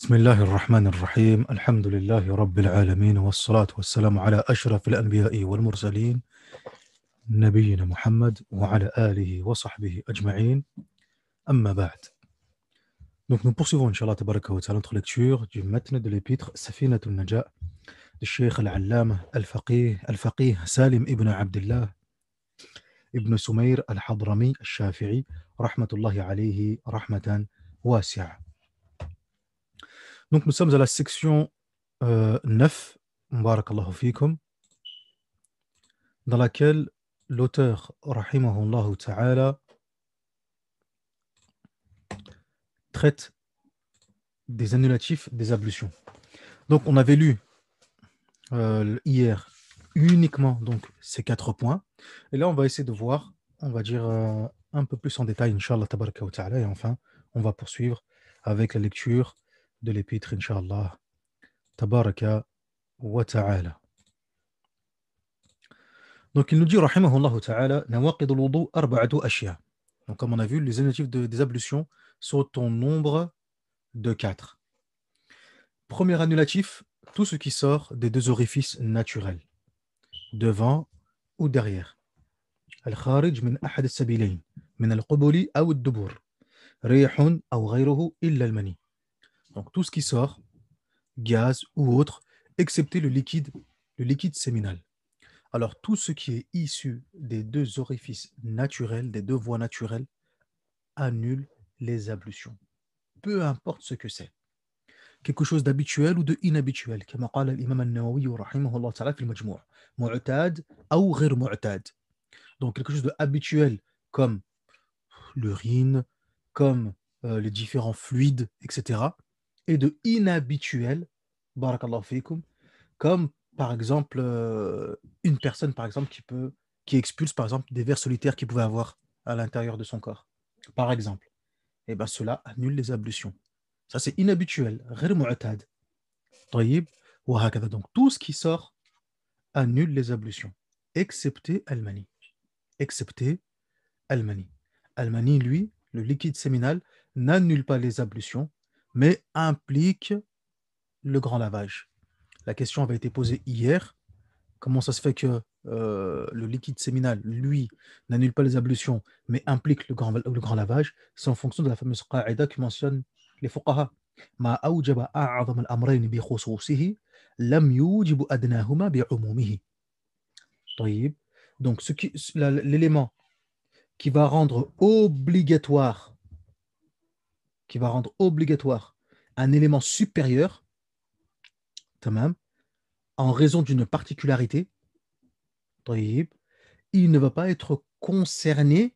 بسم الله الرحمن الرحيم الحمد لله رب العالمين والصلاة والسلام على أشرف الأنبياء والمرسلين نبينا محمد وعلى آله وصحبه أجمعين أما بعد. Donc nous poursuivons Inch'Allah tabaraka wa ta'ala notre lecture du matn de l'épître Safinat al-Najah du Cheikh al-Allama al-Faqih Salim ibn Abdullah ibn Sumayr al-Hadrami al-Shafi'i rahmatullahi alayhi rahmatan wasi'a. Donc nous sommes à la section 9, Barakallahu fikum, dans laquelle l'auteur, rahimahullah ta'ala, traite des annulatifs des ablutions. Donc on avait lu hier uniquement donc, ces 4 points. Et là on va essayer de voir, on va dire un peu plus en détail, Inch'Allah tabaraka wa ta'ala. Et enfin, on va poursuivre avec la lecture de l'épître, Inch'Allah tabaraka wa ta'ala. Donc il nous dit, rahimahullah ta'ala, nawaqid al-wudu arba'atu ashya. Donc comme on a vu, les annulatifs des ablutions sont au nombre de 4. Premier annulatif, tout ce qui sort des 2 orifices naturels, devant ou derrière. Al-kharij min ahad as-sabilayn, min al-qubuli aw ad-dubur, rihun aw ghayruhu illa al-mani. Donc tout ce qui sort, gaz ou autre, excepté le liquide séminal. Alors tout ce qui est issu des 2 orifices naturels, des 2 voies naturelles, annule les ablutions. Peu importe ce que c'est. Quelque chose d'habituel ou de inhabituel, comme قال الإمام النووي رحمه الله تعالى في المجموع, معتاد أو غير معتاد. Donc quelque chose d'habituel comme l'urine, comme les différents fluides, etc. Et de inhabituel, barakallahu fikum, comme par exemple une personne par exemple qui expulse par exemple des vers solitaires qu'il pouvait avoir à l'intérieur de son corps. Par exemple. Et bien cela annule les ablutions. Ça c'est inhabituel, غير معتاد. طيب وهكذا. Donc tout ce qui sort annule les ablutions, excepté Al-Mani. Excepté Al-Mani. Al-Mani, lui, le liquide séminal, n'annule pas les ablutions, mais implique le grand lavage. La question avait été posée hier. Comment ça se fait que le liquide séminal, lui, n'annule pas les ablutions, mais implique le grand lavage? C'est en fonction de la fameuse qa'ida que mentionnent les fuqaha. ما أوجب أعظم الأمرين بخصوصه لم يوجب أدناهما بعمومه. طيب. Donc l'élément qui va rendre obligatoire, un élément supérieur, tamam, en raison d'une particularité, طيب, il ne va pas être concerné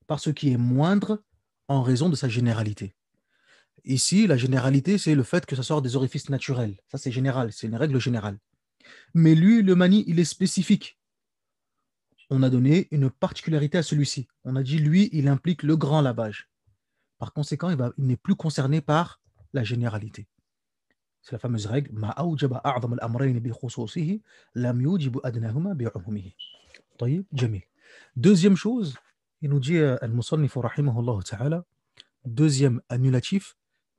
par ce qui est moindre en raison de sa généralité. Ici, la généralité, c'est le fait que ça sort des orifices naturels. Ça, c'est général, c'est une règle générale. Mais lui, le mani, il est spécifique. On a donné une particularité à celui-ci. On a dit, lui, il implique le grand lavage. Par conséquent, il n'est plus concerné par la généralité. C'est la fameuse règle ما أوجب أعظم الأمرين بخصوصه لم يوجب أدناهما بعمومه. طيب جميل. Deuxième chose, il nous dit al-Musannif rahimahullah ta'ala, deuxième annulatif,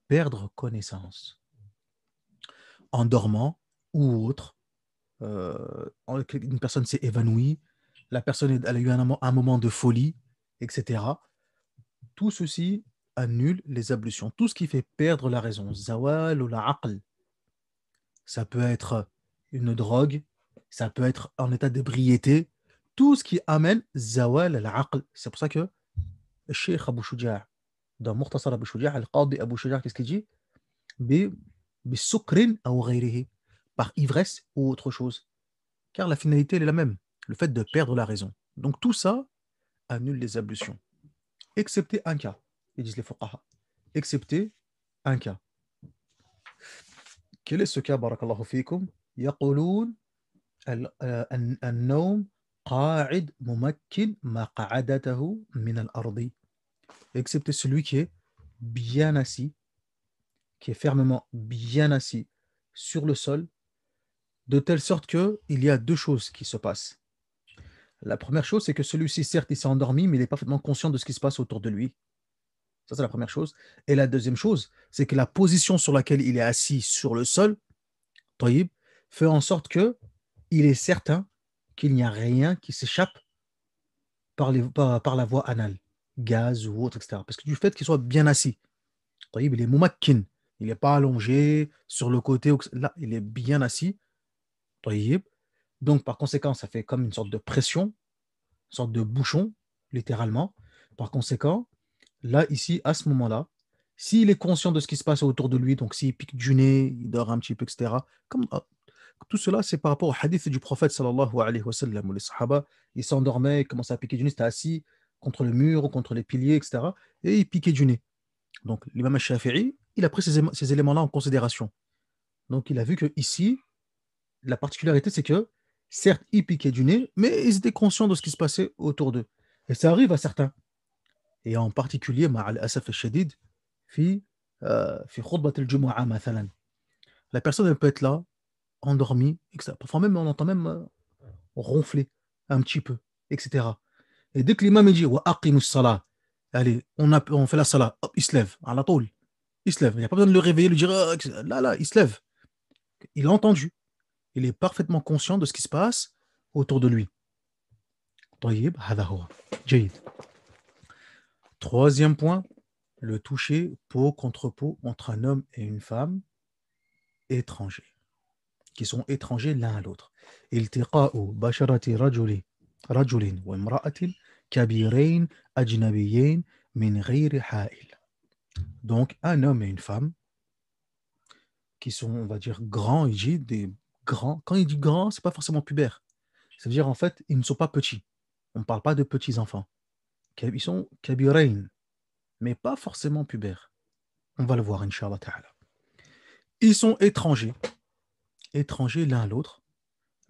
perdre connaissance. En dormant ou autre, une personne s'est évanouie, la personne elle a eu un moment de folie, etc. Tout ceci annule les ablutions. Tout ce qui fait perdre la raison, zawal ou la aql, ça peut être une drogue, ça peut être en état d'ébriété, tout ce qui amène zawal al-aql. C'est pour ça que le Cheikh Abu Shuja', dans Mukhtasar Abu Shuja', Al-Qadi Abu Shuja', qu'est-ce qu'il dit? Bisukrin ou ghayrihi, par ivresse ou autre chose. Car la finalité elle est la même, le fait de perdre la raison. Donc tout ça annule les ablutions, excepté un cas, ils disent les fuqaha, excepté un cas. Quel est ce cas, barakallahu fikum? يقولون النوم قاعد ممكن مقعدته من الأرض, excepté celui qui est bien assis, qui est fermement bien assis sur le sol, de telle sorte qu'il y a 2 choses qui se passent. La première chose, c'est que celui-ci, certes, il s'est endormi, mais il est parfaitement conscient de ce qui se passe autour de lui. Ça, c'est la première chose. Et la deuxième chose, c'est que la position sur laquelle il est assis sur le sol, Taïb, fait en sorte que il est certain qu'il n'y a rien qui s'échappe par la voie anale, gaz ou autre, etc. Parce que du fait qu'il soit bien assis, Taïb, il est moumakkin, il n'est pas allongé sur le côté, là, il est bien assis, Taïb. Donc, par conséquent, ça fait comme une sorte de pression, une sorte de bouchon, littéralement. Par conséquent, là, ici, à ce moment-là, s'il est conscient de ce qui se passe autour de lui, donc s'il pique du nez, il dort un petit peu, etc., comme, tout cela, c'est par rapport au hadith du prophète, sallallahu alayhi wa sallam, où les sahaba, ils s'endormaient, ils commençaient à piquer du nez, c'était assis contre le mur ou contre les piliers, etc., et ils piquaient du nez. Donc, l'imam al-Shafi'i, il a pris ces éléments-là en considération. Donc, il a vu que ici, la particularité, c'est que, certes, ils piquaient du nez, mais ils étaient conscients de ce qui se passait autour d'eux. Et ça arrive à certains. Et en particulier, مع الأسف الشديد, في في خطبة الجمعة مثلا. La personne, elle peut être là, endormie, etc. Parfois même, on entend même ronfler un petit peu, etc. Et dès que l'imam il dit wa aqimus salah, allez, on fait la salah, hop, il se lève, à la tôle, il se lève. Il n'y a pas besoin de le réveiller, lui dire là, là, il se lève. Il a entendu, il est parfaitement conscient de ce qui se passe autour de lui. طيب هذا هو جيد. Troisième point, le toucher peau contre peau entre un homme et une femme étrangers, qui sont étrangers l'un à l'autre. التقاء بشرة رجل وامرأة كبيرين أجنبيين من غير حائل. Donc, un homme et une femme qui sont, on va dire, grands, il dit des grands. Quand il dit grands, c'est pas forcément pubère. Ça veut dire, en fait, ils ne sont pas petits. On ne parle pas de petits enfants. Ils sont kabirain, mais pas forcément pubères. On va le voir, Inch'Allah ta'ala. Ils sont étrangers, étrangers l'un à l'autre,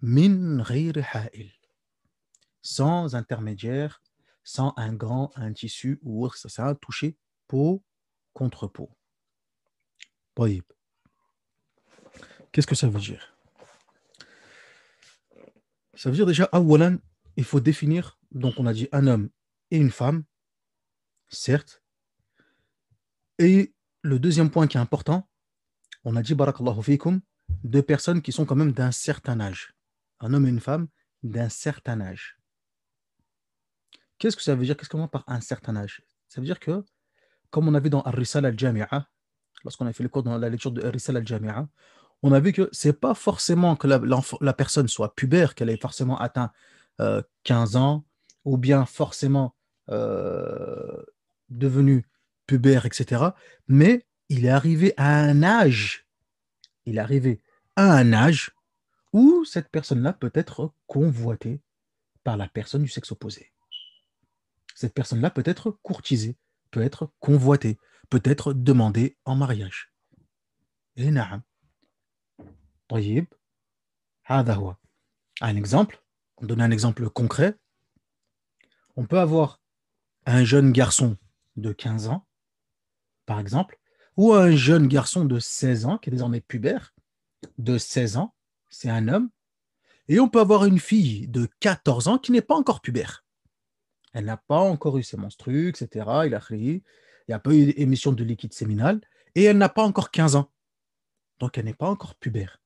min ghayri ha'il, sans intermédiaire, sans un gant, un tissu ou autre. Ça, c'est un toucher peau contre peau. طيب. Qu'est-ce que ça veut dire? Ça veut dire déjà, awalan, il faut définir, donc on a dit un homme et une femme, certes. Et le deuxième point qui est important, on a dit, barakallahu fikum, deux personnes qui sont quand même d'un certain âge. Un homme et une femme d'un certain âge. Qu'est-ce que ça veut dire? Qu'est-ce qu'on entend par un certain âge? Ça veut dire que, comme on a vu dans Ar-Risala al-Jami'a, lorsqu'on a fait le cours dans la lecture de Ar-Risala al-Jami'a, on a vu que c'est pas forcément que la personne soit pubère, qu'elle ait forcément atteint 15 ans, ou bien forcément euh, devenue pubère, etc. Mais il est arrivé à un âge, il est arrivé à un âge où cette personne-là peut être convoitée par la personne du sexe opposé. Cette personne-là peut être courtisée, peut être convoitée, peut être demandée en mariage. Et na'am. طيب. هذا هو. Un exemple, on donne un exemple concret. On peut avoir un jeune garçon de 15 ans, par exemple, ou un jeune garçon de 16 ans, qui est désormais pubère, de 16 ans, c'est un homme, et on peut avoir une fille de 14 ans qui n'est pas encore pubère. Elle n'a pas encore eu ses menstrues, etc. Il n'y a pas eu d'émission de liquide séminal, et elle n'a pas encore 15 ans. Donc elle n'est pas encore pubère.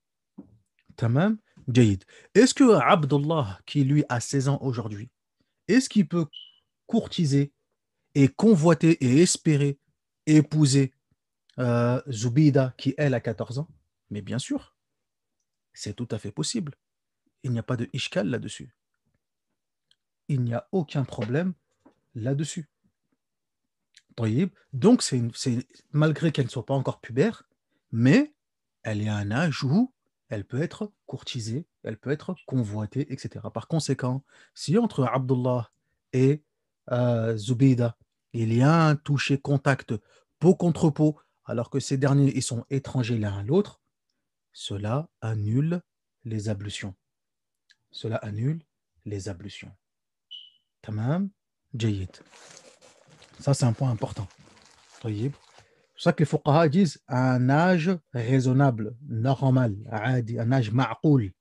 Tamam, Jayid. Est-ce que Abdullah, qui lui a 16 ans aujourd'hui, est-ce qu'il peut courtiser et convoiter et espérer épouser Zoubida qui elle a 14 ans? Mais bien sûr, c'est tout à fait possible. Il n'y a pas de ishkal là-dessus. Il n'y a aucun problème là-dessus. طيب. Donc, malgré qu'elle ne soit pas encore pubère, mais elle est à un âge où elle peut être courtisée, elle peut être convoitée, etc. Par conséquent, si entre Abdullah et Zubayda, il y a un toucher contact peau contre peau, alors que ces derniers ils sont étrangers l'un à l'autre, cela annule les ablutions. Cela annule les ablutions. Tamam, Jayid. Ça, c'est un point important. طيب. C'est pour ça que les fuqaha disent un âge raisonnable, normal, عادي, un âge ma'qoul,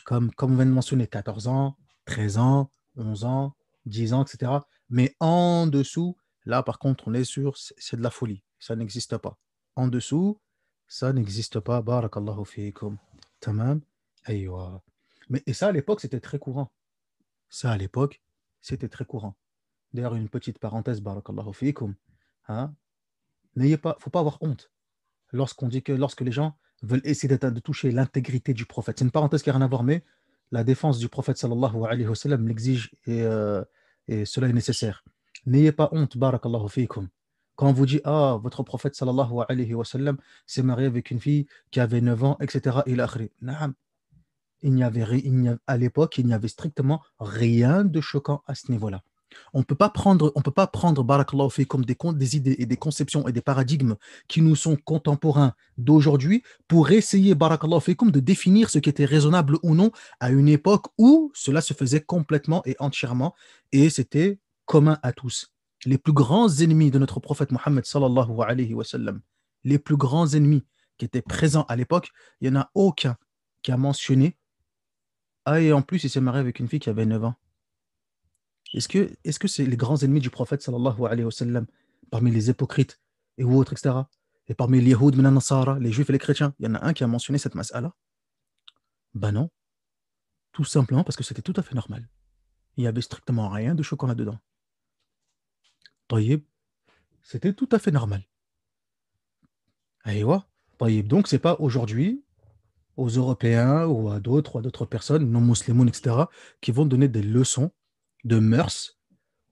comme on vient de mentionner, 14 ans, 13 ans, 11 ans, 10 ans, etc. Mais en dessous, Là, par contre, on est sûr, c'est de la folie. Ça n'existe pas. En dessous, ça n'existe pas. Barakallahu fiikum. Tamam. Aywa. Mais, et ça, à l'époque, c'était très courant. Ça, à l'époque, c'était très courant. D'ailleurs, une petite parenthèse, barakallahu fiikum. Hein? Faut pas avoir honte lorsqu'on dit que lorsque les gens veulent essayer de toucher l'intégrité du prophète. C'est une parenthèse qui n'a rien à voir, mais la défense du prophète sallallahu alayhi wa sallam l'exige et cela est nécessaire. N'ayez pas honte, barakallahu fiikum. Quand on vous dit, ah, votre prophète sallallahu alayhi wa sallam s'est marié avec une fille qui avait 9 ans, etc. Il a akhri. Naam. À l'époque, il n'y avait strictement rien de choquant à ce niveau-là. On peut pas prendre barakallahu fikum des idées et des conceptions et des paradigmes qui nous sont contemporains d'aujourd'hui pour essayer barakallahu fikum de définir ce qui était raisonnable ou non à une époque où cela se faisait complètement et entièrement et c'était commun à tous. Les plus grands ennemis de notre prophète Mohammed sallallahu alayhi wa sallam, les plus grands ennemis qui étaient présents à l'époque, il n'y en a aucun qui a mentionné ah et en plus il s'est marié avec une fille qui avait 9 ans. Est-ce que c'est les grands ennemis du prophète sallallahu alayhi wa sallam, parmi les hypocrites et autres, etc. Et parmi les Yahoud, Nasara, les Juifs et les chrétiens, il y en a un qui a mentionné cette mas'ala? Ben non, tout simplement parce que c'était tout à fait normal. Il n'y avait strictement rien de choquant là-dedans. Taïb, c'était tout à fait normal. Aïwa. Taïb, donc c'est pas aujourd'hui aux Européens ou à d'autres personnes non musulmanes, etc., qui vont donner des leçons de mœurs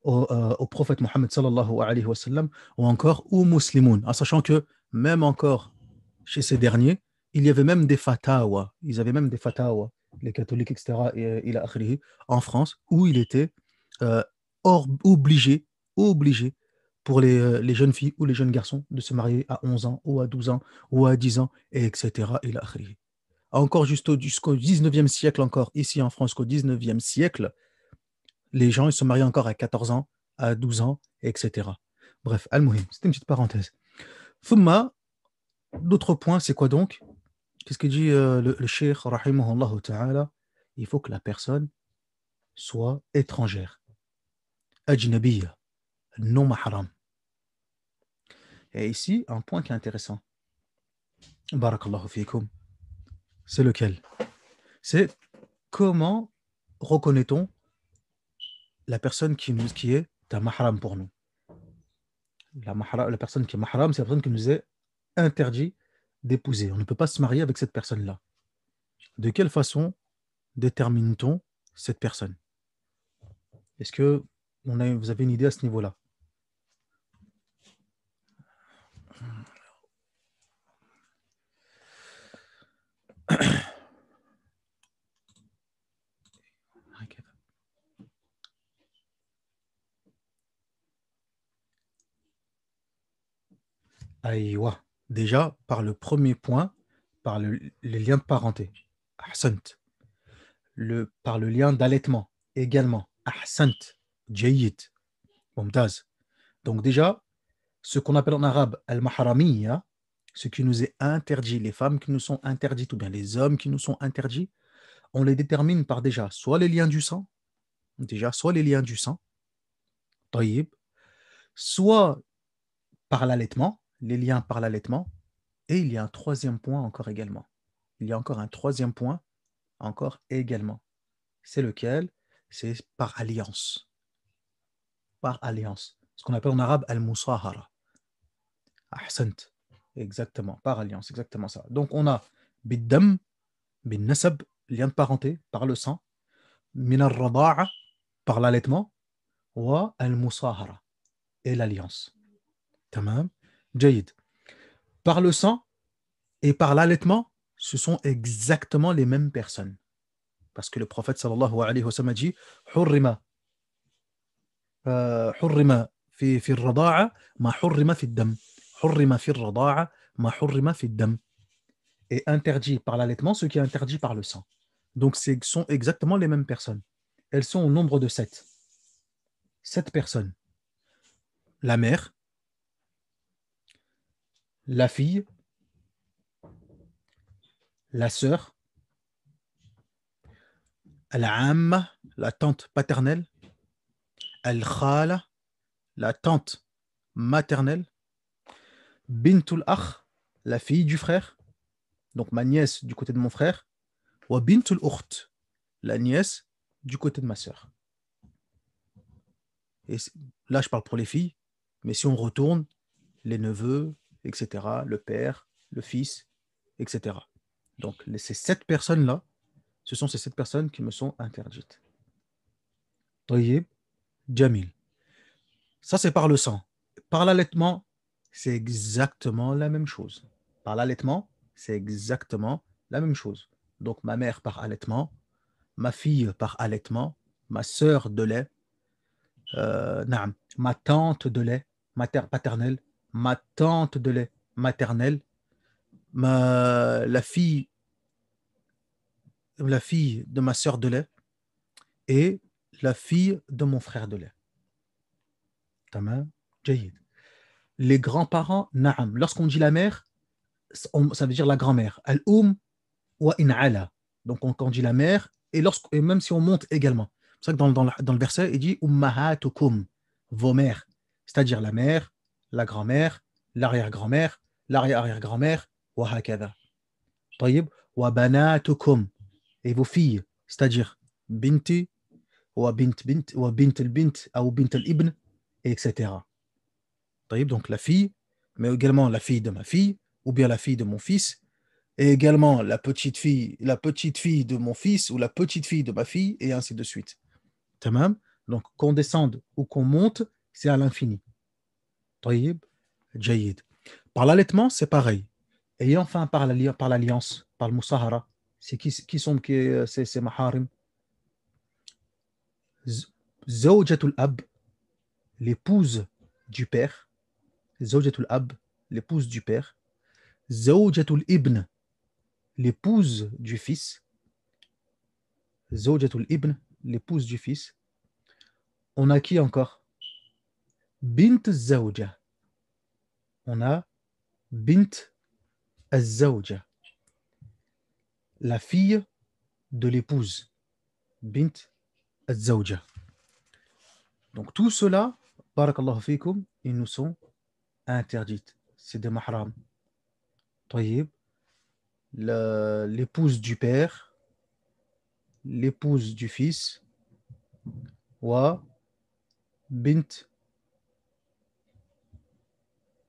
au prophète Mohammed sallallahu alayhi wa sallam ou encore aux musulmans, en sachant que même encore chez ces derniers, il y avait même des fatawa, ils avaient même des fatawa, les catholiques, etc., et akhrihi, en France, où il était euh, obligé pour les jeunes filles ou les jeunes garçons de se marier à 11 ans ou à 12 ans ou à 10 ans, et etc. Encore jusqu'au 19e siècle, encore ici en France, qu'au 19e siècle, les gens, ils se marient encore à 14 ans, à 12 ans, etc. Bref, al-muhim, c'était une petite parenthèse. Thumma, l'autre point, c'est quoi donc? Qu'est-ce que dit le cheikh, rahimahullah ta'ala? Il faut que la personne soit étrangère, ajnabiyya, non mahram. Et ici, un point qui est intéressant, barakallahu fikum, c'est lequel? C'est comment reconnaît-on la personne qui est un mahram pour nous? La personne qui est mahram, c'est la personne qui nous est interdit d'épouser. On ne peut pas se marier avec cette personne-là. De quelle façon détermine-t-on cette personne? Est-ce que vous avez une idée à ce niveau-là? Aïwa. Déjà, par le premier point, par les liens de parenté. Ahsant. Par le lien d'allaitement également. Ahsant. Jayyid. Mumtaz. Donc déjà, ce qu'on appelle en arabe al-mahramiya, ce qui nous est interdit, les femmes qui nous sont interdites ou bien les hommes qui nous sont interdits, on les détermine par déjà soit les liens du sang, taïb, soit par l'allaitement, les liens par l'allaitement, et il y a un troisième point encore également. Il y a encore un troisième point encore également. C'est lequel? C'est par alliance. Par alliance. Ce qu'on appelle en arabe al-musahara. Ahsant. Exactement, par alliance, exactement ça. Donc on a biddam, bin nasab, lien de parenté, par le sang, min al-rada'a, par l'allaitement, wa al-musahara, et l'alliance. Tamam. Jayid. Par le sang et par l'allaitement, ce sont exactement les mêmes personnes. Parce que le prophète sallallahu alayhi wa sallam a dit Hurrima, hurrima fi al-rada'a ma hurrima fi al-dam. Hurrima fi al-rada'a ma hurrima fi al-dam. Et interdit par l'allaitement ce qui est interdit par le sang. Donc ce sont exactement les mêmes personnes. Elles sont au nombre de 7. 7 personnes. La mère, la fille, la sœur, al-amma, la tante paternelle, al-khala, la tante maternelle, bintul akh, la fille du frère, donc ma nièce du côté de mon frère, wa bintul ukht, la nièce du côté de ma sœur. Et là, je parle pour les filles, mais si on retourne, les neveux, etc., le père, le fils, etc. Donc, ces 7 personnes-là, ce sont ces 7 personnes qui me sont interdites. Tayyib, Jamil. Ça, c'est par le sang. Par l'allaitement, c'est exactement la même chose. Par l'allaitement, c'est exactement la même chose. Donc, ma mère par allaitement, ma fille par allaitement, ma sœur de lait, naam, ma tante de lait paternelle, ma tante de lait maternelle, la fille de ma sœur de lait et la fille de mon frère de lait. Tamam, jayid. Les grands-parents, naam. Lorsqu'on dit la mère, ça veut dire la grand-mère. Al-um wa in'ala. Donc quand on dit la mère, et même si on monte également. C'est ça que dans le verset, il dit ummahatukum, vos mères. C'est-à-dire la mère, la grand-mère, l'arrière-grand-mère, l'arrière-arrière-grand-mère, wa hakada. Tayyib, wa banatukum, et vos filles. C'est-à-dire binti, wa bint al-bint, ou bint al-ibn, etc. Taïb, donc la fille, mais également la fille de ma fille, ou bien la fille de mon fils, et également la petite fille de mon fils, ou la petite fille de ma fille, et ainsi de suite. Tamam. Donc qu'on descende ou qu'on monte, c'est à l'infini. Taïb, Jayid. Par l'allaitement, c'est pareil. Et enfin par l'alliance, par le musahara, c'est ces maharim. Zawjatul ab, l'épouse du père. Zawjatul ab, l'épouse du père. Zawjatul ibn, l'épouse du fils. Zawjatul ibn, l'épouse du fils. On a qui encore? Bint zawja. On a bint az-zawja, la fille de l'épouse. Bint az-zawja. Donc tout cela, barakallahu fikum, ils nous sont interdites. C'est des mahram. Tayyib, l'épouse du père, l'épouse du fils, wa bint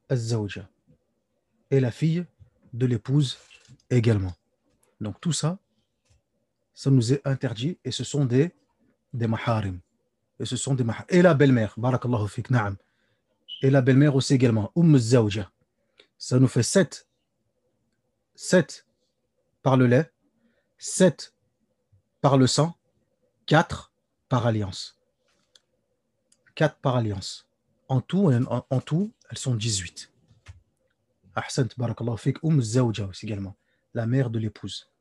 az-zawja, et la fille de l'épouse également. Donc tout ça, ça nous est interdit et ce sont des maharim. Et ce sont des maharim. Et la belle-mère, barakallahu fik, na'am. Et la belle-mère aussi également, zawja. Ça nous fait 7. 7 par le lait, 7 par le sang, 4 par alliance. 4 par alliance. En tout, elles sont 18. Ahsant, barakallahu fik, zawja aussi également. La mère de l'épouse,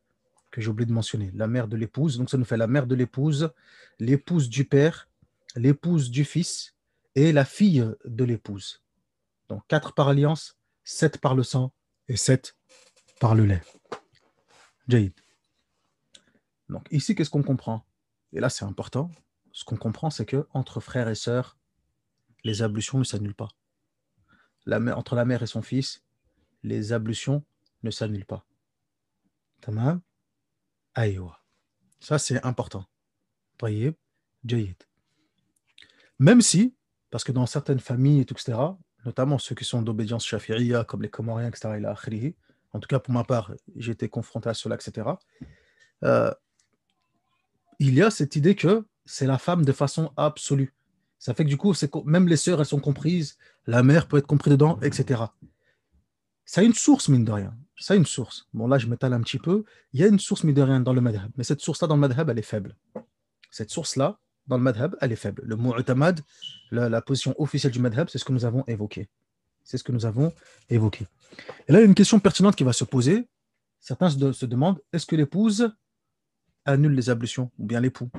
que j'ai oublié de mentionner. La mère de l'épouse, donc ça nous fait la mère de l'épouse, l'épouse du père, l'épouse du fils et la fille de l'épouse. Donc 4 par alliance, 7 par le sang et 7 par le lait. Jayid. Donc ici, qu'est-ce qu'on comprend? Et là, c'est important. Ce qu'on comprend, c'est que entre frères et sœurs, les ablutions ne s'annulent pas. Entre la mère et son fils, les ablutions ne s'annulent pas. Tamam? Aïwa. Ça, c'est important. Tayyib, Jayid. Même si, parce que dans certaines familles, etc., notamment ceux qui sont d'obédience shafi'iyya, comme les Comoriens, etc., en tout cas pour ma part, j'ai été confronté à cela, etc., il y a cette idée que c'est la femme de façon absolue. Ça fait que du coup, même les sœurs, elles sont comprises, la mère peut être comprise dedans, etc. Ça a une source, mine de rien. Ça a une source. Bon, là, je m'étale un petit peu. Il y a une source, mine de rien, dans le madhab. Mais cette source-là, dans le madhab, elle est faible. Cette source-là, dans le madhab, elle est faible. Le mu'tamad, la position officielle du madhab, c'est ce que nous avons évoqué. C'est ce que nous avons évoqué. Et là, il y a une question pertinente qui va se poser. Certains se demandent, est-ce que l'épouse annule les ablutions, ou bien l'époux?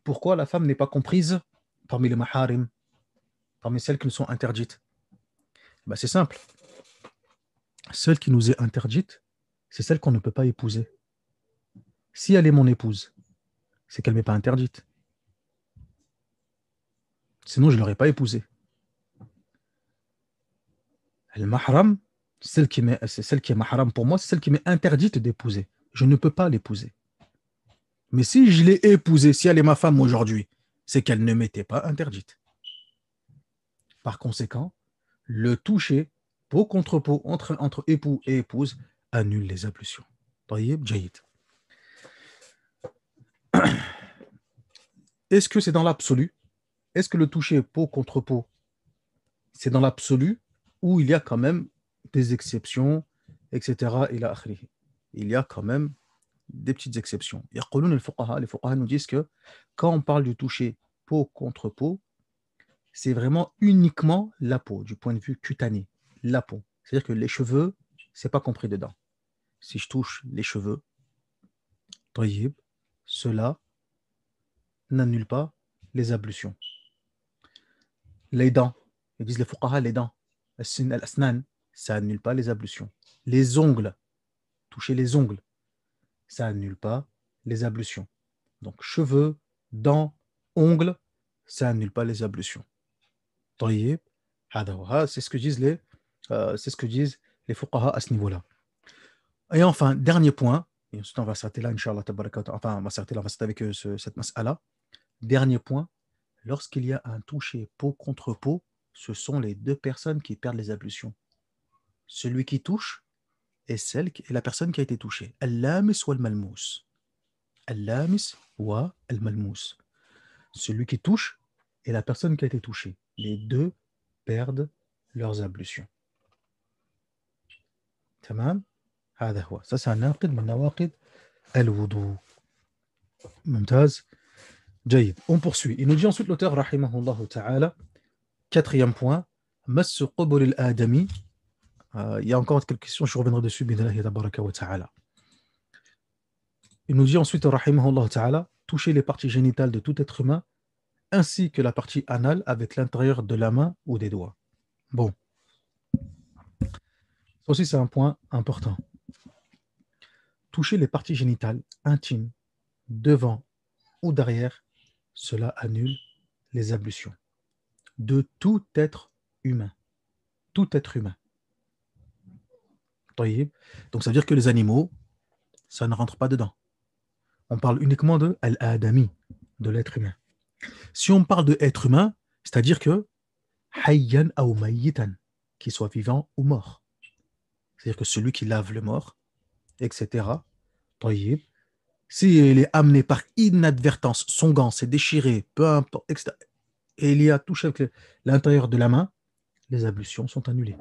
Pourquoi la femme n'est pas comprise parmi les maharim, parmi celles qui nous sont interdites? Ben, c'est simple. Celle qui nous est interdite, c'est celle qu'on ne peut pas épouser. Si elle est mon épouse, c'est qu'elle ne m'est pas interdite. Sinon, je ne l'aurais pas épousée. Le mahram, c'est celle qui est mahram pour moi, c'est celle qui m'est interdite d'épouser. Je ne peux pas l'épouser. Mais si je l'ai épousée, si elle est ma femme aujourd'hui, c'est qu'elle ne m'était pas interdite. Par conséquent, le toucher peau contre peau entre époux et épouse annule les ablutions. Tayyib, jayyid. Est-ce que c'est dans l'absolu? Est-ce que le toucher peau contre peau, c'est dans l'absolu ou il y a quand même des exceptions, etc. Il y a quand même des petites exceptions. Les fuqaha nous disent que quand on parle du toucher peau contre peau, c'est vraiment uniquement la peau, du point de vue cutané, la peau. C'est-à-dire que les cheveux, c'est pas compris dedans. Si je touche les cheveux, tayyib, cela n'annule pas les ablutions. Les dents, ils disent les fuqaha, les dents, al-asnan, ça annule pas les ablutions. Les ongles, toucher les ongles, ça annule pas les ablutions. Donc cheveux, dents, ongles, ça annule pas les ablutions. Tayyib, c'est ce que disent les fuqaha à ce niveau-là. Et enfin, dernier point, et ensuite on va s'arrêter là, Inch'Allah, enfin on va s'arrêter là, on va s'arrêter avec cette mas'ala. Dernier point, lorsqu'il y a un toucher peau contre peau, ce sont les deux personnes qui perdent les ablutions. Celui qui touche et la personne qui a été touchée. Al-lamis ou al-malmous. Al-lamis ou al-malmous. Celui qui touche et la personne qui a été touchée. Les deux perdent leurs ablutions. Tamam? Ça, c'est un naqid min nawaqid al-wudu. Mumtaz. Jayyid. On poursuit. Il nous dit ensuite l'auteur, rahimahullah ta'ala, quatrième point, massu qubul al-adami. Il y a encore quelques questions, je reviendrai dessus, bid'allahi tabaraka wa ta'ala. Il nous dit ensuite, rahimahullah ta'ala, toucher les parties génitales de tout être humain, ainsi que la partie anale avec l'intérieur de la main ou des doigts. Bon. Ça aussi, c'est un point important. Toucher les parties génitales intimes, devant ou derrière, cela annule les ablutions de tout être humain. Tout être humain. Donc, ça veut dire que les animaux, ça ne rentre pas dedans. On parle uniquement de al-adami, de l'être humain. Si on parle de être humain, c'est-à-dire que hayyan ou mayyitan, qu'il soit vivant ou mort. C'est-à-dire que celui qui lave le mort, etc. Tayyib. S'il est amené par inadvertance, son gant s'est déchiré, peu importe, etc., et il y a touché avec l'intérieur de la main, les ablutions sont annulées.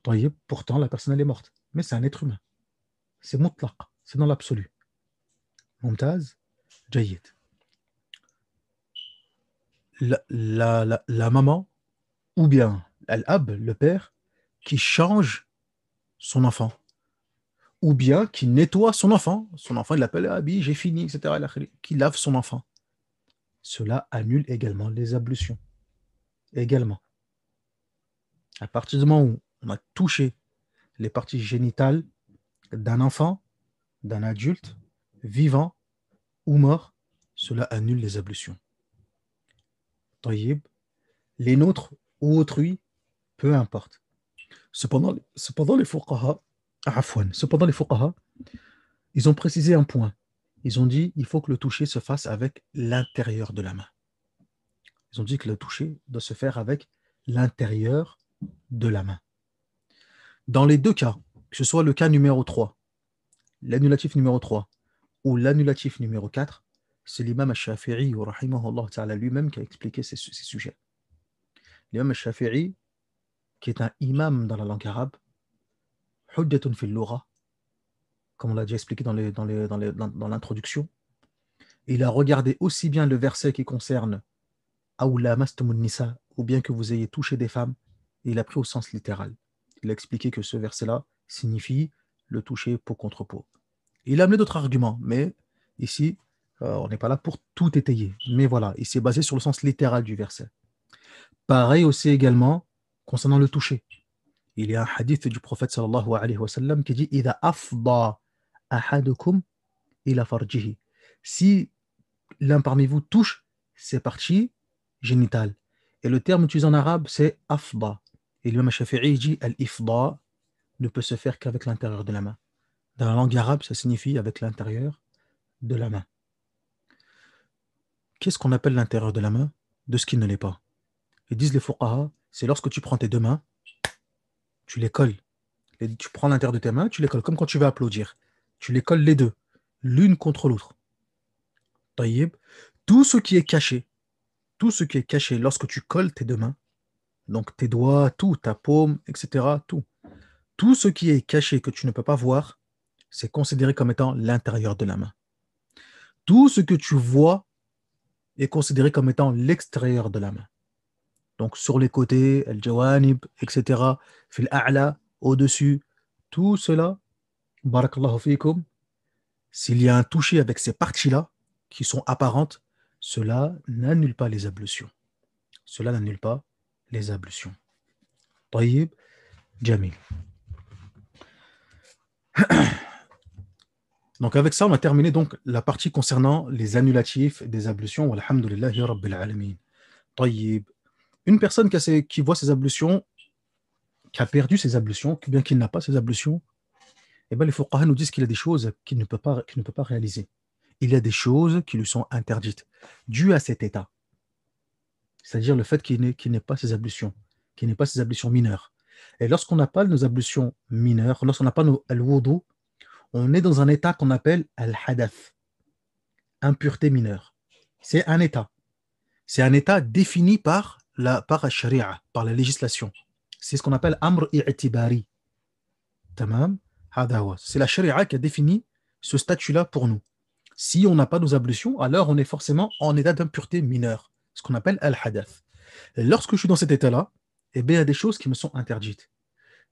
Tayyib. Pourtant, la personne elle est morte. Mais c'est un être humain. C'est mutlaq, c'est dans l'absolu. Mumtaz, jayyid. La maman, ou bien l'ab, le père, qui change son enfant, ou bien qui nettoie son enfant. Son enfant, il l'appelle Abi, j'ai fini, etc. Qui lave son enfant. Cela annule également les ablutions. Également. À partir du moment où on a touché les parties génitales d'un enfant, d'un adulte, vivant ou mort, cela annule les ablutions. Tayyib, les nôtres ou autrui, peu importe. Cependant les fuqaha, ils ont précisé un point. Ils ont dit il faut que le toucher se fasse avec l'intérieur de la main. Ils ont dit que le toucher doit se faire avec l'intérieur de la main. Dans les deux cas, que ce soit le cas numéro 3, l'annulatif numéro 3 ou l'annulatif numéro 4, c'est l'imam al-Shafi'i lui-même qui a expliqué ces sujets. L'imam al-Shafi'i, qui est un imam dans la langue arabe, hujjatun fil lugha, comme on l'a déjà expliqué dans l'introduction, il a regardé aussi bien le verset qui concerne Aoula mastumun nisa, ou bien que vous ayez touché des femmes, et il a pris au sens littéral. Il a expliqué que ce verset-là signifie le toucher peau contre peau. Il a amené d'autres arguments, mais ici, on n'est pas là pour tout étayer. Mais voilà, il s'est basé sur le sens littéral du verset. Pareil aussi également concernant le toucher. Il y a un hadith du prophète sallallahu alayhi wa sallam qui dit Ida afda ahadukum ila farjihi. Si l'un parmi vous touche ses parties génitales. Et le terme utilisé en arabe, c'est afda. Et l'imam Shafi'i dit al-ifda ne peut se faire qu'avec l'intérieur de la main. Dans la langue arabe, ça signifie avec l'intérieur de la main. Qu'est-ce qu'on appelle l'intérieur de la main? De ce qui ne l'est pas. Ils disent les fuqaha, c'est lorsque tu prends tes deux mains, tu les colles. Tu prends l'intérieur de tes mains, tu les colles, comme quand tu vas applaudir. Tu les colles les deux, l'une contre l'autre. Taïb. Tout ce qui est caché, tout ce qui est caché lorsque tu colles tes deux mains, donc tes doigts, tout, ta paume, etc., tout ce qui est caché que tu ne peux pas voir, c'est considéré comme étant l'intérieur de la main. Tout ce que tu vois est considéré comme étant l'extérieur de la main. Donc sur les côtés, al-jawanib, etc., fil a'la, au-dessus, tout cela, barakallahu fikum, s'il y a un toucher avec ces parties-là qui sont apparentes, cela n'annule pas les ablutions. Cela n'annule pas les ablutions. Tayyib, Jamil. Donc avec ça, on a terminé donc la partie concernant les annulatifs des ablutions. Walhamdulillahi rabbil alamin. Tayyib. Une personne qui voit ses ablutions, qui a perdu ses ablutions, bien qu'il n'a pas ses ablutions, eh bien, les fuqaha nous disent qu'il y a des choses qu'il ne peut pas réaliser. Il y a des choses qui lui sont interdites, dues à cet état. C'est-à-dire le fait qu'il n'ait pas ses ablutions, qu'il n'ait pas ses ablutions mineures. Et lorsqu'on n'a pas nos ablutions mineures, lorsqu'on n'a pas nos al-wudu, on est dans un état qu'on appelle al-hadath, impureté mineure. C'est un état. C'est un état défini par la sharia, par la législation. C'est ce qu'on appelle amr i'tibari. Tamam. C'est la sharia qui a défini ce statut-là pour nous. Si on n'a pas nos ablutions, alors on est forcément en état d'impureté mineure, ce qu'on appelle al-hadath. Et lorsque je suis dans cet état-là, eh bien, il y a des choses qui me sont interdites.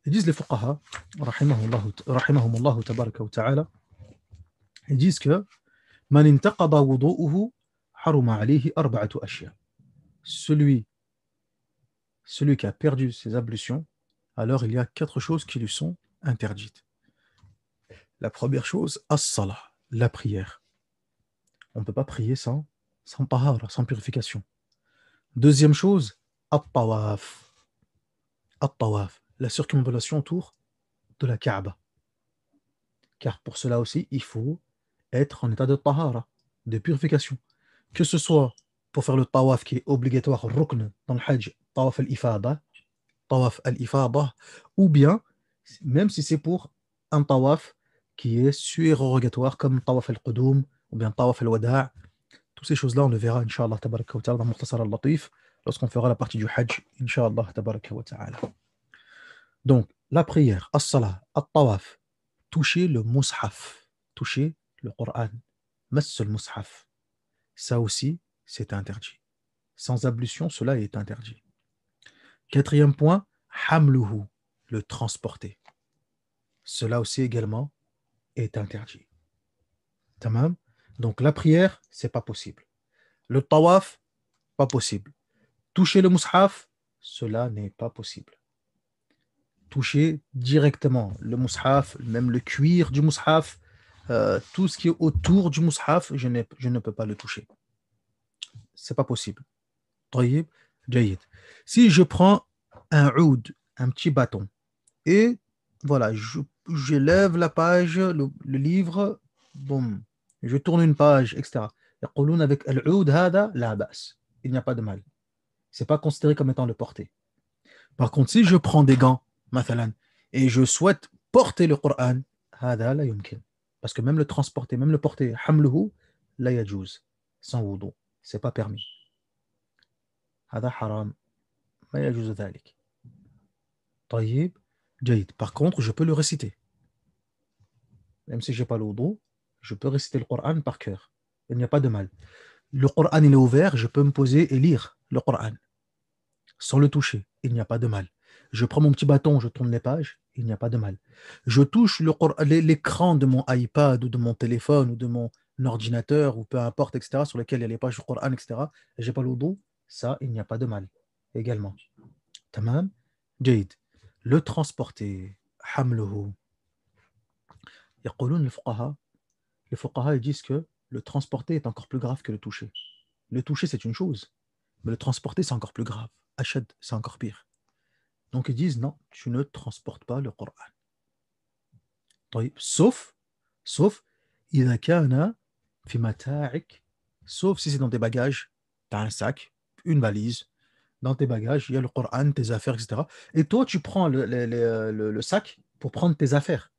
Ils disent les fuqaha, rahimahumullah tabaraka wa ta'ala, ils disent que man intaqada wudu'uhu haruma alayhi arba'atu ashya. Celui qui a perdu ses ablutions, alors il y a 4 choses qui lui sont interdites. La première chose, as-salah, la prière. On ne peut pas prier sans tahara, sans purification. Deuxième chose, at-tawaf. At-tawaf, la circumambulation autour de la Kaaba. Car pour cela aussi, il faut être en état de tahara, de purification. Que ce soit pour faire le tawaf qui est obligatoire, rukn, dans le hajj, tawaf al-ifada, ou bien, même si c'est pour un tawaf qui est surérogatoire, comme tawaf al-qudum, ou bien tawaf al-wada', toutes ces choses-là, on le verra, Inch'Allah, tabaraka wa ta'ala, dans Mukhtasar al-Latif, lorsqu'on fera la partie du hajj, Inch'Allah, tabaraka wa ta'ala. Donc, la prière, as-salah, at-tawaf, toucher le mushaf, toucher le Coran, mass le mushaf. Ça aussi, c'est interdit. Sans ablution, cela est interdit. Quatrième point, hamluhu, le transporter. Cela aussi également est interdit. Tamam. Donc la prière, c'est pas possible. Le tawaf, pas possible. Toucher le mushaf, cela n'est pas possible. Toucher directement le mushaf, même le cuir du mushaf, tout ce qui est autour du mushaf, je ne peux pas le toucher. C'est pas possible. Tayyib, jayyid. Si je prends un oud, un petit bâton, et voilà, je lève la page, le livre, boum, je tourne une page, etc. يقولون avec al-oud هذا لا بأس. Il n'y a pas de mal. C'est pas considéré comme étant le porter. Par contre, si je prends des gants, مثلا, et je souhaite porter le Coran, هذا لا يمكن. Parce que même le transporter, même le porter, حمله لا يجوز, sans wudu, c'est pas permis. هذا حرام. ما يجوز ذلك. طيب جيد. Par contre, je peux le réciter. Même si je n'ai pas le wudu, je peux réciter le Coran par cœur. Il n'y a pas de mal. Le Coran, il est ouvert, je peux me poser et lire le Coran sans le toucher. Il n'y a pas de mal. Je prends mon petit bâton, je tourne les pages, il n'y a pas de mal. Je touche l'écran de mon iPad ou de mon téléphone ou de mon ordinateur ou peu importe, etc., sur lequel il y a les pages du Coran, etc., et je n'ai pas le wudu, ça, il n'y a pas de mal également. Tamam, جيد. Le transporter, حمله. يقولون les fuqaha ils disent que le transporter est encore plus grave que le toucher. Le toucher, c'est une chose, mais le transporter, c'est encore plus grave. Achad, c'est encore pire. Donc ils disent non, tu ne transportes pas le Coran. طيب. sauf إذا كان في متاعك, sauf si c'est dans tes bagages, tu as un sac, une valise, dans tes bagages, il y a le Coran, tes affaires, etc. Et toi, tu prends le sac pour prendre tes affaires.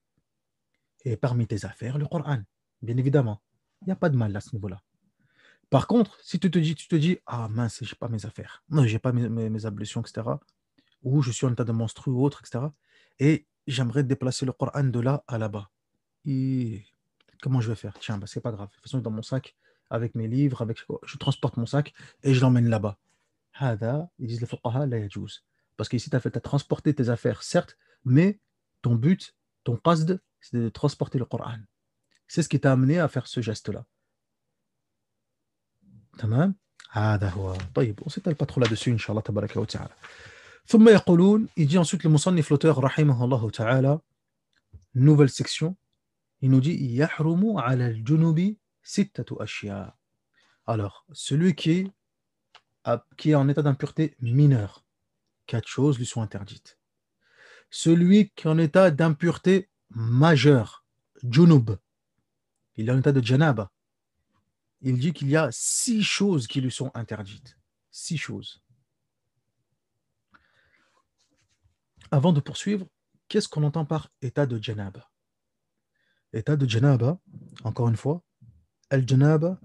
Et parmi tes affaires, le Coran, bien évidemment. Il n'y a pas de mal à ce niveau-là. Par contre, si tu te dis, ah mince, j'ai pas mes affaires, non, j'ai pas mes ablutions, etc., ou je suis en état de menstru ou autre, etc., et j'aimerais déplacer le Coran de là à là-bas. Et comment je vais faire? Tiens, bah, c'est pas grave. De toute façon, il est dans mon sac, avec mes livres, je transporte mon sac et je l'emmène là-bas. Hada, ils disent les fuqaha, la yajouz. Parce qu'ici, tu as transporté tes affaires, certes, mais ton but, ton qasd, c'est de transporter le Coran. C'est ce qui t'a amené à faire ce geste-là. تمام. هذا هو. طيب, on s'étale pas trop là-dessus, Inch'Allah, tabaraka wa ta'ala. ثم يقولون, il dit ensuite le musannif, l'auteur, rahimahullah ta'ala, nouvelle section, il nous dit يحرم على الجنوب ستة أشياء. Alors, celui qui est en état d'impureté mineure, quatre choses lui sont interdites. Celui qui est en état d'impureté majeure, junub, il est en état de janaba, il dit qu'il y a 6 choses qui lui sont interdites. 6 choses. Avant de poursuivre, qu'est-ce qu'on entend par état de janaba? État de janaba, encore une fois, al-janaba,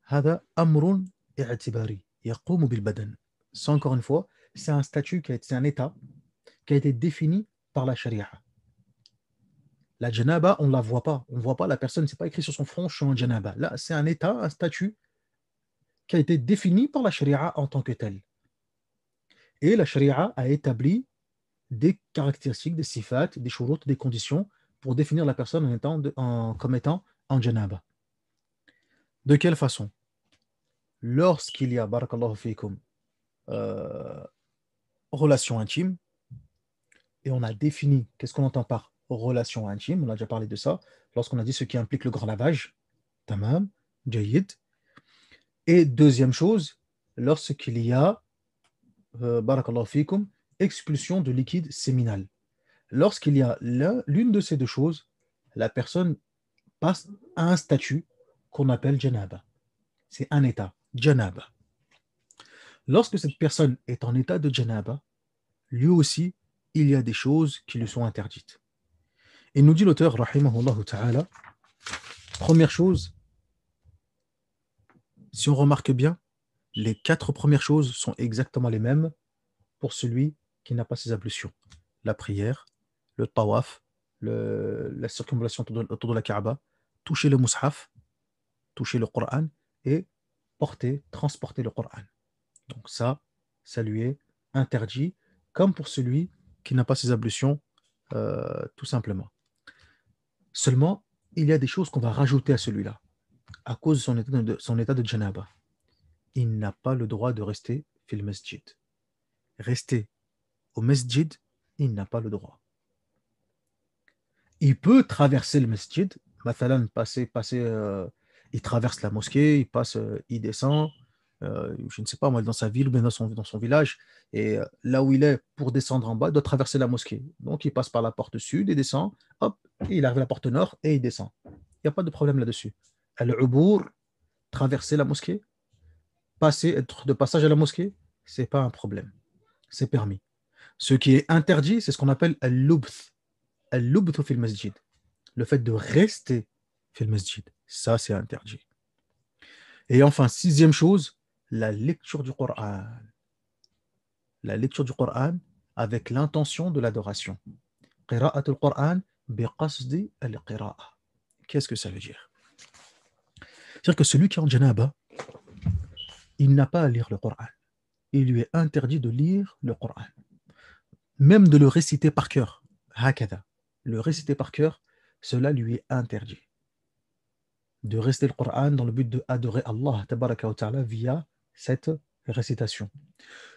hada amrun i'tibari, yaqumu bil badan. C'est encore une fois, c'est un statut c'est un état qui a été défini par la charia. La janaba, on ne la voit pas. On ne voit pas la personne, c'est pas écrit sur son front, je suis en janaba. Là, c'est un état, un statut qui a été défini par la charia en tant que tel. Et la charia a établi des caractéristiques, des sifat, des shurut, des conditions pour définir la personne comme étant en janaba. De quelle façon? Lorsqu'il y a, barakallahu fikum, euh, relation intime, et on a défini, qu'est-ce qu'on entend par relation intime? On a déjà parlé de ça, lorsqu'on a dit ce qui implique le grand lavage, tamam, jayid. Et deuxième chose, lorsqu'il y a, barakallahu fikum, expulsion de liquide séminal. Lorsqu'il y a l'une de ces deux choses, la personne passe à un statut qu'on appelle janaba. C'est un état, janaba. Lorsque cette personne est en état de janaba, lui aussi, il y a des choses qui lui sont interdites. Et nous dit l'auteur, rahimahullah ta'ala, première chose, si on remarque bien, les 4 premières choses sont exactement les mêmes pour celui qui n'a pas ses ablutions. La prière, le tawaf, la circumambulation autour de la Kaaba, toucher le mushaf, toucher le Coran et transporter le Coran. Donc ça lui est interdit, comme pour celui qui n'a pas ses ablutions, tout simplement. Seulement, il y a des choses qu'on va rajouter à celui-là, à cause de son état de janaba. Il n'a pas le droit de rester fil masjid. Rester au masjid, il n'a pas le droit. Il peut traverser le masjid, mathalan, il traverse la mosquée, il descend, je ne sais pas moi, dans sa ville ou bien dans son village, et là où il est pour descendre en bas, il doit traverser la mosquée. Donc il passe par la porte sud et descend, hop, et il arrive à la porte nord et il descend. Il n'y a pas de problème là-dessus. Al-Ubour, traverser la mosquée, être de passage à la mosquée, c'est pas un problème. C'est permis. Ce qui est interdit, c'est ce qu'on appelle al-lubth. Al-lubth fil masjid. Le fait de rester fil masjid. Ça, c'est interdit. Et enfin, 6e chose, la lecture du Coran. La lecture du Coran avec l'intention de l'adoration. Qira'at al-Qur'an biqasdi al-qira'a. Qu'est-ce que ça veut dire? C'est-à-dire que celui qui est en janaba, il n'a pas à lire le Coran. Il lui est interdit de lire le Coran. Même de le réciter par cœur. Hakada. Le réciter par cœur, cela lui est interdit. De réciter le Coran dans le but d'adorer Allah tabaraka wa ta'ala via cette récitation.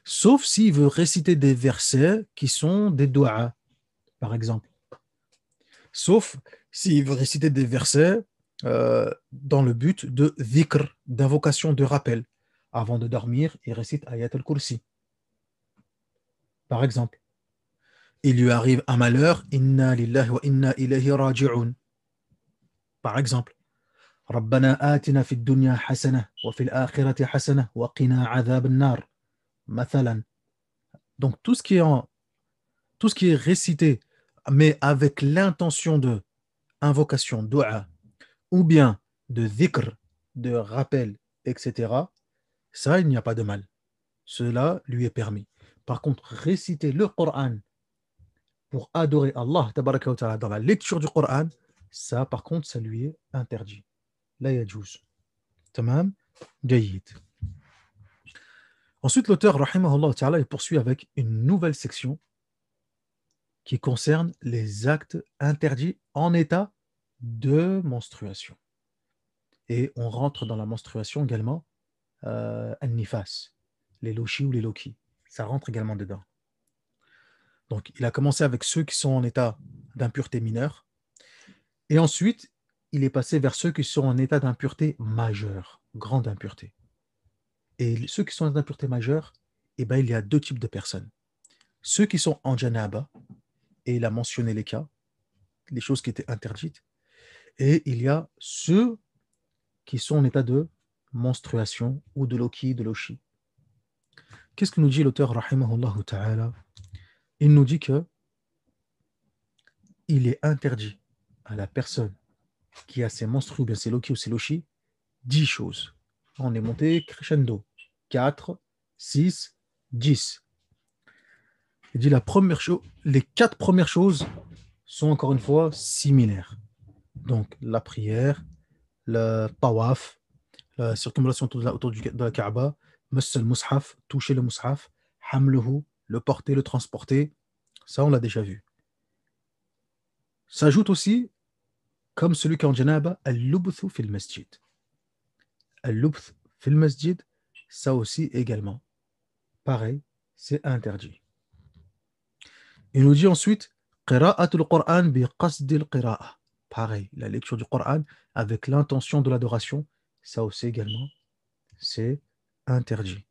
Sauf s'il veut réciter des versets qui sont des du'a, par exemple. Sauf s'il veut réciter des versets dans le but de dhikr, d'invocation, de rappel. Avant de dormir, il récite Ayat al-Kursi, par exemple. Il lui arrive un malheur, inna lillahi wa inna ilayhi raji'un. Par exemple, ربنا آتنا في الدنيا حسنة وفي الآخرة حسنة وقنا عذاب النار مثلا. Donc tout ce qui est récité, mais avec l'intention de invocation, dua, ou bien de dhikr, de rappel, etc., ça, il n'y a pas de mal. Cela lui est permis. Par contre, réciter le Coran pour adorer Allah tabaraka wa ta'ala dans la lecture du Coran, ça, par contre, ça lui est interdit. La yajouz. Tamam? Jayyid. Ensuite, l'auteur, rahimahullah ta'ala, il poursuit avec une nouvelle section qui concerne les actes interdits en état de menstruation. Et on rentre dans la menstruation également, an-nifas, les lochis ou les lokis. Ça rentre également dedans. Donc, il a commencé avec ceux qui sont en état d'impureté mineure. Et ensuite, il est passé vers ceux qui sont en état d'impureté majeure, grande impureté. Et ceux qui sont en impureté majeure, eh ben, il y a deux types de personnes. Ceux qui sont en janaba, et il a mentionné les cas, les choses qui étaient interdites. Et il y a ceux qui sont en état de menstruation ou de loki, de lochi. Qu'est-ce que nous dit l'auteur, rahimahullah ta'ala? Il nous dit que il est interdit à la personne qui a ses menstrues, bien ses loki ou ses lochi, 10 choses. On est monté crescendo. 4, 6, 10. Il dit la première chose, les 4 premières choses sont encore une fois similaires. Donc la prière, le tawaf, la circumambulation autour de la Kaaba, mass al-mushaf, toucher le mushaf, hamluhu, le porter, le transporter, ça on l'a déjà vu. S'ajoute aussi, comme celui qui est en janaba, al-lubthu fil masjid. Al-lubth fil masjid, ça aussi également. Pareil, c'est interdit. Il nous dit ensuite, qira'atul Qur'an bi qasdil qira'a. Pareil, la lecture du Coran avec l'intention de l'adoration, ça aussi également, c'est interdit.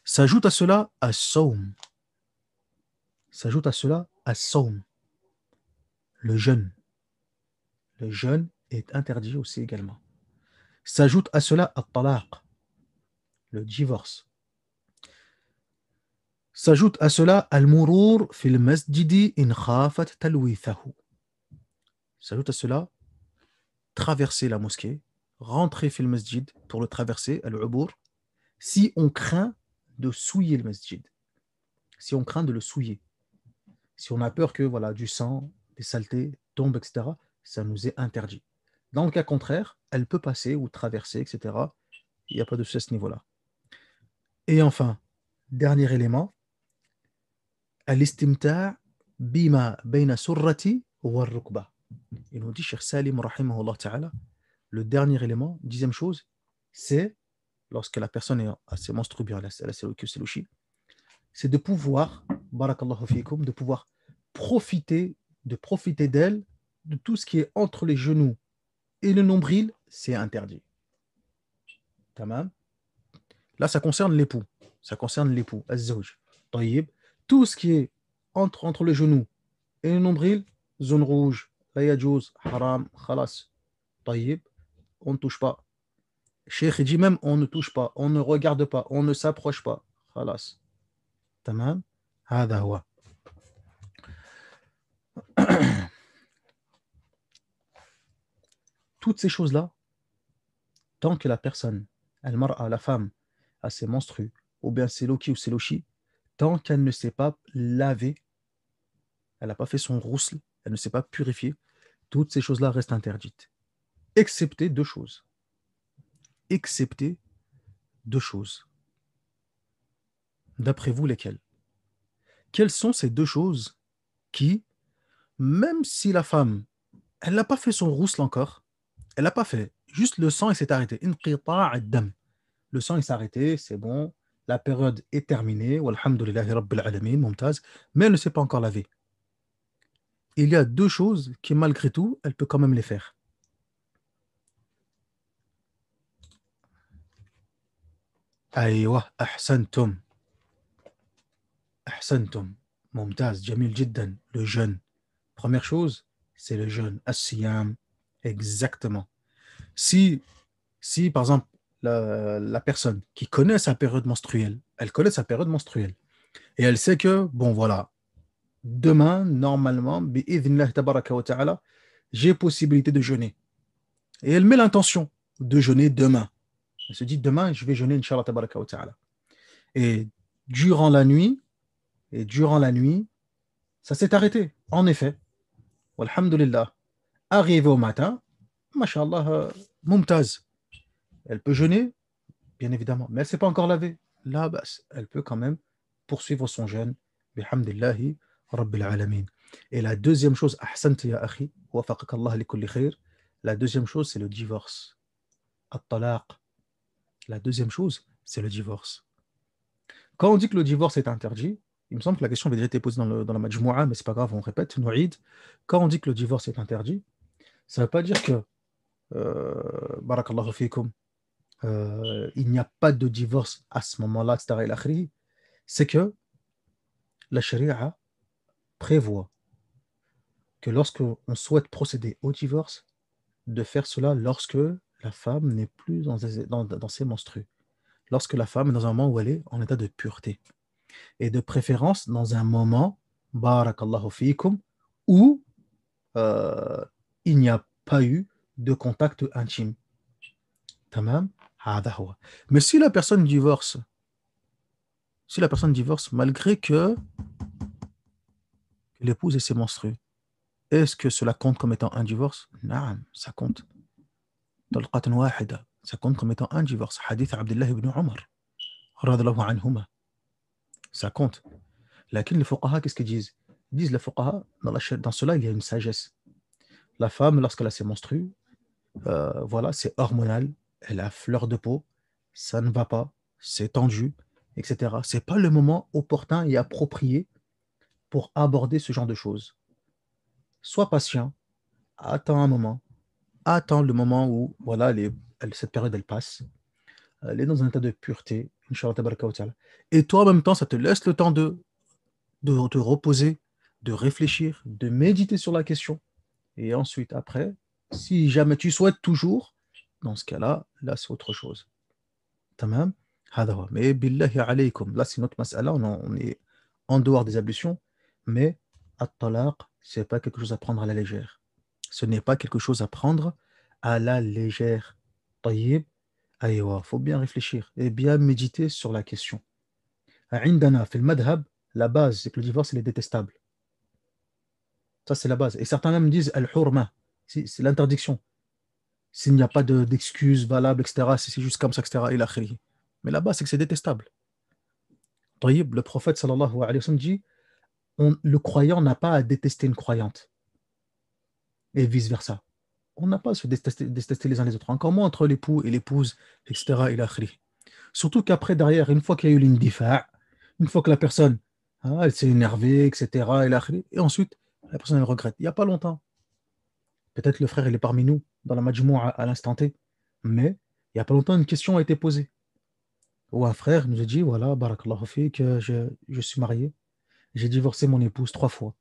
S'ajoute à cela as-sawm. S'ajoute à cela as-sawm, le jeûne. Le jeûne est interdit aussi également. S'ajoute à cela at-talaq, le divorce. S'ajoute à cela al-murur fil masjidi in khafat talwithahu. S'ajoute à cela traverser la mosquée, rentrer fil masjid pour le traverser, al-ubur, si on craint de souiller le masjid. Si on craint de le souiller. Si on a peur que voilà, du sang, des saletés tombent, etc., ça nous est interdit. Dans le cas contraire, elle peut passer ou traverser, etc. Il n'y a pas de souci à ce niveau-là. Et enfin, dernier élément, al-istimta' bima bayna surrati wa rukba. Il nous dit, Cheikh Salim, rahimahullah ta'ala, le dernier élément, dixième chose, c'est, lorsque la personne a ses menstrues bien, elle a ses louchis, c'est de pouvoir, barakallahu fikum, de pouvoir profiter d'elle, de tout ce qui est entre les genoux et le nombril, c'est interdit. Tamam. Là, ça concerne l'époux. Ça concerne l'époux, az-zawj. Tayyib. Tout ce qui est entre le genou et le nombril, zone rouge, la yajouz, haram, khalas. Tayyib. On ne touche pas. Cheikh dit même, on ne touche pas, on ne regarde pas, on ne s'approche pas. Khalas. Tamam. هذا هو. Toutes ces choses-là, tant que la personne, la femme, a ses menstrues, ou bien ses loki ou ses lochis, tant qu'elle ne s'est pas lavée, elle n'a pas fait son roussel, elle ne s'est pas purifiée, toutes ces choses-là restent interdites. Excepté deux choses. Excepté deux choses. D'après vous, lesquelles? Quelles sont ces deux choses qui, même si la femme, elle n'a pas fait son roussel encore, elle n'a pas fait, juste le sang il s'est arrêté. Inqita' ad-dam. Le sang il s'est arrêté, c'est bon, la période est terminée, walhamdulillahi rabbil alamin, mumtaz, mais elle ne s'est pas encore lavée. Il y a deux choses qui, malgré tout, elle peut quand même les faire. Aïwa, ahsantum. Ahsantum. Mumtaz, Jamil Jiddan, le jeûne. Première chose, c'est le jeûne. As-siyam. Exactement. Si, si par exemple, la personne qui connaît sa période menstruelle, elle connaît sa période menstruelle, et elle sait que, bon voilà, demain, normalement, bi'idhnillah tabaraka wa ta'ala, j'ai possibilité de jeûner. Et elle met l'intention de jeûner demain. Elle se dit, demain, je vais jeûner, Inch'Allah tabaraka wa ta'ala. Et durant la nuit, et durant la nuit, ça s'est arrêté. En effet, walhamdulillah, arrivé au matin, mashallah, mumtaz. Elle peut jeûner, bien évidemment, mais elle ne s'est pas encore lavée. Là, bas, elle peut quand même poursuivre son jeûne. Bihamdillahi rabbil alamin. Et la deuxième chose, ahsant ya akhi, wafaqak Allah li kulli khair. La deuxième chose, c'est le divorce. At-talaq. La deuxième chose, c'est le divorce. Quand on dit que le divorce est interdit, il me semble que la question avait déjà été posée dans la Majmou'a, mais c'est pas grave, on répète, Nouïd. Quand on dit que le divorce est interdit, ça ne veut pas dire que, barakallahu fikum, il n'y a pas de divorce à ce moment-là, etc. ila akhiri. C'est que la charia prévoit que lorsque on souhaite procéder au divorce, de faire cela lorsque la femme n'est plus dans ses menstrues, lorsque la femme est dans un moment où elle est en état de pureté, et de préférence dans un moment, barakallahu fikum, où euh, il n'y a pas eu de contact intime. Tamam? Hada huwa. Mais si la personne divorce malgré que l'épouse ait ses menstrues, est-ce que cela compte comme étant un divorce? Non, ça compte. Talqatan wahida. Ça compte comme étant un divorce. Hadith Abdullah ibn Omar. Radallahu anhuma. Ça compte. Lakin les fuqaha, qu'est-ce qu'ils disent? Ils disent les fuqaha, dans cela, il y a une sagesse. La femme, lorsqu'elle a ses menstrues, voilà, c'est hormonal, elle a fleur de peau, ça ne va pas, c'est tendu, etc. C'est pas le moment opportun et approprié pour aborder ce genre de choses. Sois patient, attends un moment, attends le moment où voilà, cette période elle passe, elle est dans un état de pureté, Inch'Allah tabaraka wa ta'ala. Et toi en même temps, ça te laisse le temps de te reposer, de réfléchir, de méditer sur la question. Et ensuite, après, si jamais tu souhaites toujours, dans ce cas-là, là c'est autre chose. Tamam? هذا هو. Mais billahi alaykum, là c'est notre mas'ala, on est en dehors des ablutions, mais at-talaq, c'est pas quelque chose à prendre à la légère. Ce n'est pas quelque chose à prendre à la légère. طيب, aywa, faut bien réfléchir et bien méditer sur la question. عندنا في المذهب, la base, c'est que le divorce il est détestable. Ça c'est la base. Et certains même disent al-hurma, c'est l'interdiction. S'il n'y a pas d'excuses valables, etc., si c'est juste comme ça, etc., il a khiri. Mais là-bas, c'est que c'est détestable. طيب, le prophète sallallahu alayhi wa sallam dit le croyant n'a pas à détester une croyante et vice-versa. On n'a pas à se détester les uns les autres, encore moins entre l'époux et l'épouse, etc. Il a khiri. Surtout qu'après, derrière, une fois qu'il y a eu l'indifa', une fois que la personne elle s'est énervée, etc., il a khiri, et ensuite, la personne elle regrette. Il n'y a pas longtemps, peut-être le frère il est parmi nous dans la majmoua à l'instant T, mais il n'y a pas longtemps, une question a été posée. Ou un frère nous a dit, voilà, barakallahu fik, que je suis marié, j'ai divorcé mon épouse 3 fois,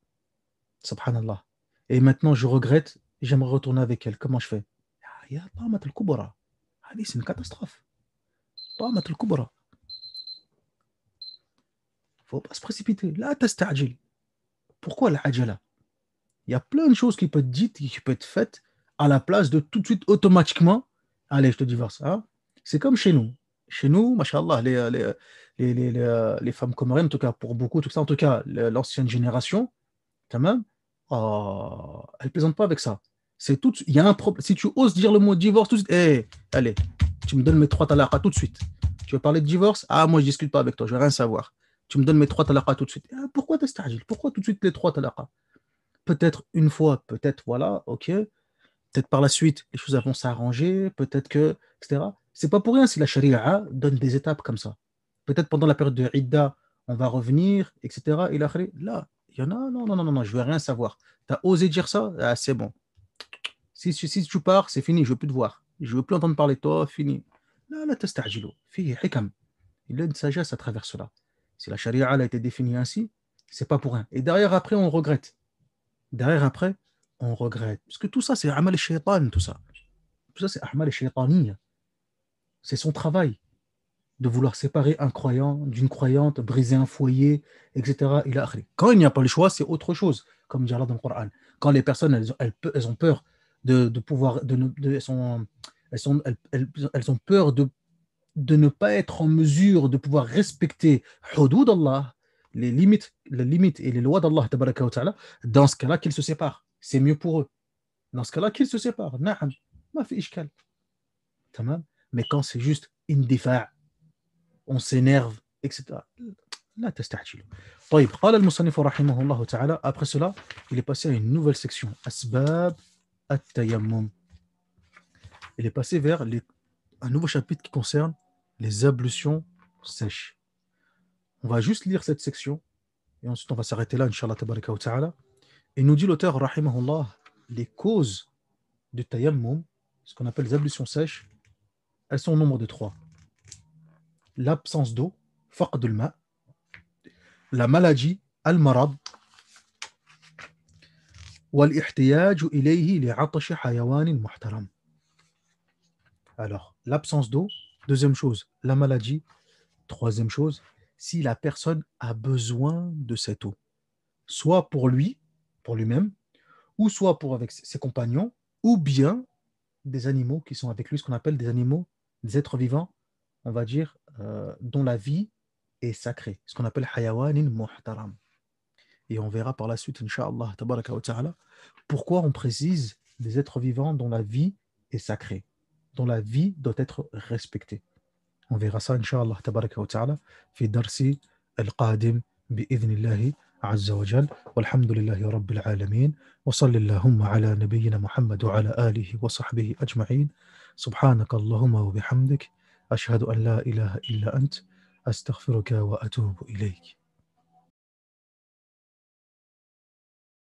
subhanallah. Et maintenant, je regrette, j'aimerais retourner avec elle. Comment je fais? Ya ta'mat al-kubra. Allez, c'est une catastrophe. Ta'mat al-kubra. Faut pas se précipiter. Là, tasta'jil. Pourquoi l'ajala? Il y a plein de choses qui peuvent être dites, qui peuvent être faites à la place de tout de suite, automatiquement, allez, je te divorce. Hein. C'est comme chez nous. Chez nous, machallah, les femmes comoriennes, en tout cas pour beaucoup, tout ça, en tout cas l'ancienne génération, tamam, elle ne plaisante pas avec ça. C'est tout, il y a un problème. Si tu oses dire le mot divorce tout de suite, allez, tu me donnes mes 3 talaqas tout de suite. Tu veux parler de divorce? Ah, moi je discute pas avec toi, je veux rien savoir. Tu me donnes mes 3 talaqas tout de suite. Pourquoi t'es Pourquoi tout de suite les 3 talaqas? Peut-être une fois, peut-être voilà, ok. Peut-être par la suite, les choses vont s'arranger, peut-être que, etc. C'est pas pour rien si la charia donne des étapes comme ça. Peut-être pendant la période de Idda, on va revenir, etc. Et là, il y en a, non, non, non, non, non, je veux rien savoir. Tu as osé dire ça? Ah, c'est bon. Si tu pars, c'est fini, je veux plus te voir. Je veux plus entendre parler de toi, fini. Là, là, tasta'jilu. Fihi hikam. Il y a une sagesse à travers cela. Si la charia a été définie ainsi, C'est pas pour rien. Et derrière, après, on regrette. Derrière, après, on regrette. Parce que tout ça, c'est amal shaitan, tout ça. Tout ça, c'est amal shaitaniya. C'est son travail de vouloir séparer un croyant d'une croyante, briser un foyer, etc. Quand il n'y a pas le choix, c'est autre chose, comme dit Allah dans le Coran. Quand les personnes, elles ont peur de pouvoir, elles ont peur de ne pas être en mesure de pouvoir respecter hudud Allah, les limites et les lois d'Allah, tabaraka wa ta'ala, dans ce cas-là, qu'ils se séparent. C'est mieux pour eux. Dans ce cas-là, qu'ils se séparent. Na'am, ma fi ishkal. Tamam. Mais quand c'est juste indifa', on s'énerve, etc. لا تستعجلوا. طيب قال المصنف رحمه الله تعالى, après cela, il est passé à une nouvelle section, أسباب التيمم. Il est passé vers un nouveau chapitre qui concerne les ablutions sèches. On va juste lire cette section et ensuite on va s'arrêter là, Inch'Allah tabaraka wa ta'ala. Et nous dit l'auteur, rahimahullah, les causes du tayammum, ce qu'on appelle les ablutions sèches, elles sont au nombre de 3. L'absence d'eau, faqd al-ma', la maladie, al-marad, والاحتياج إليه لعطش حيوان محترم. Alors, l'absence d'eau, deuxième chose, la maladie, troisième chose, si la personne a besoin de cette eau, soit pour lui, pour lui-même, ou soit pour avec ses compagnons, ou bien des animaux qui sont avec lui, ce qu'on appelle des animaux, des êtres vivants, on va dire, dont la vie est sacrée, ce qu'on appelle hayawanin muhtaram. Et on verra par la suite, Inch'Allah, tabaraka wa ta'ala, pourquoi on précise des êtres vivants dont la vie est sacrée, dont la vie doit être respectée. On verra ça, Inch'Allah, tabaraka wa ta'ala, fi darsi al-qadim bi'idhnillahi azza wa jal. Walhamdulillahi rabbil alamin. Wa sallallahu ala nabiyyina Muhammad wa ala alihi wa sahbihi ajma'in. Subhanaka Allahumma wa bihamdik. Ashhadu an la ilaha illa ant. Astaghfiruka wa atubu ilayk.